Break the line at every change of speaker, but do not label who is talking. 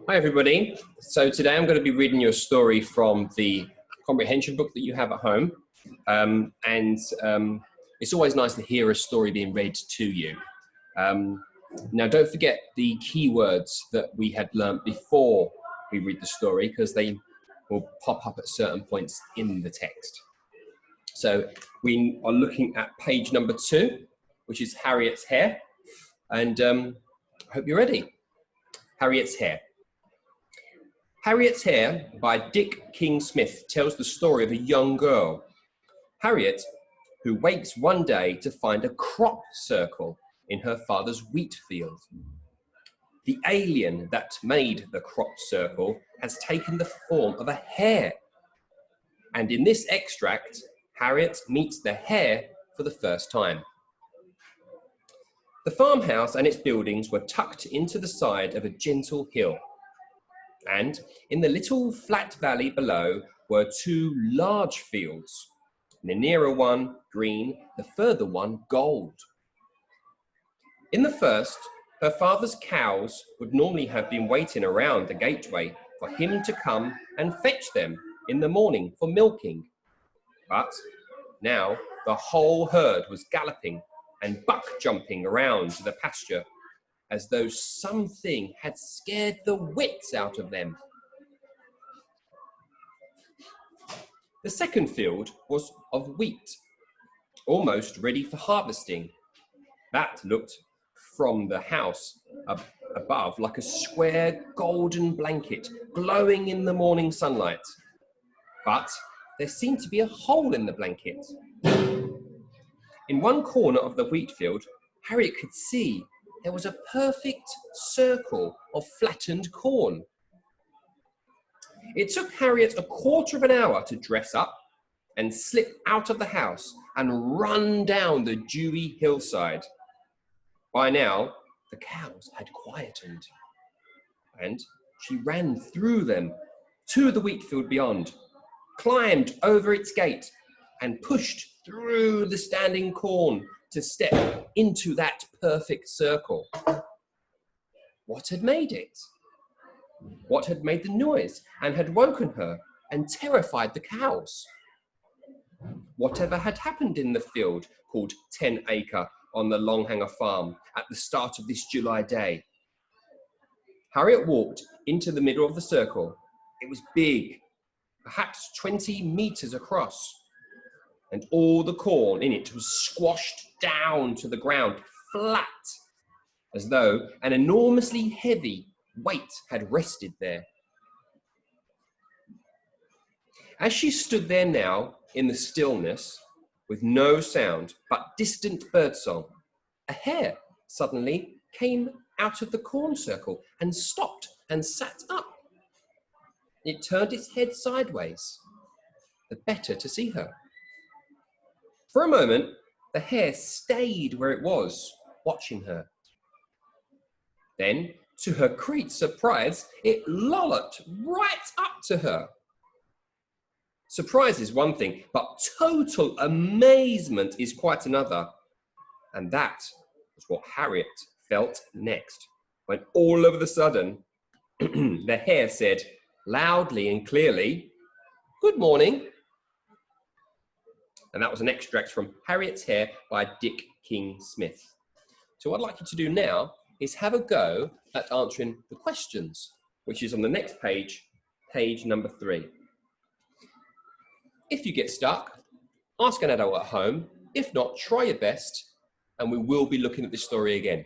Hi everybody. So today I'm going to be reading you a story from the comprehension book that you have at home. It's always nice to hear a story being read to you. Now don't forget the key words that we had learnt before we read the story, because they will pop up at certain points in the text. So we are looking at page number 2, which is Harriet's hair. And I hope you're ready. Harriet's hair. Harriet's Hair by Dick King Smith tells the story of a young girl, Harriet, who wakes one day to find a crop circle in her father's wheat field. The alien that made the crop circle has taken the form of a hare. And in this extract, Harriet meets the hare for the first time. The farmhouse and its buildings were tucked into the side of a gentle hill. And in the little flat valley below were 2 large fields, the nearer one green, the further one gold. In the first, her father's cows would normally have been waiting around the gateway for him to come and fetch them in the morning for milking. But now the whole herd was galloping and buck jumping around the pasture, as though something had scared the wits out of them. The second field was of wheat, almost ready for harvesting. That looked from the house above like a square golden blanket glowing in the morning sunlight. But there seemed to be a hole in the blanket. In one corner of the wheat field, Harriet could see there was a perfect circle of flattened corn. It took Harriet a quarter of an hour to dress up and slip out of the house and run down the dewy hillside. By now, the cows had quietened, and she ran through them to the wheat field beyond, climbed over its gate, and pushed through the standing corn to step into that perfect circle. What had made it? What had made the noise and had woken her and terrified the cows? Whatever had happened in the field called 10 Acre on the Longhanger farm at the start of this July day? Harriet walked into the middle of the circle. It was big, perhaps 20 meters across, and all the corn in it was squashed down to the ground, flat, as though an enormously heavy weight had rested there. As she stood there now in the stillness, with no sound but distant birdsong, a hare suddenly came out of the corn circle and stopped and sat up. It turned its head sideways, the better to see her. For a moment, the hare stayed where it was, watching her. Then, to her great surprise, it lolloped right up to her. Surprise is one thing, but total amazement is quite another. And that was what Harriet felt next, when all of a sudden, the hare said loudly and clearly, "Good morning." And that was an extract from Harriet's Hair by Dick King Smith. So what I'd like you to do now is have a go at answering the questions, which is on the next page, page number 3. If you get stuck, ask an adult at home. If not, try your best, and we will be looking at this story again.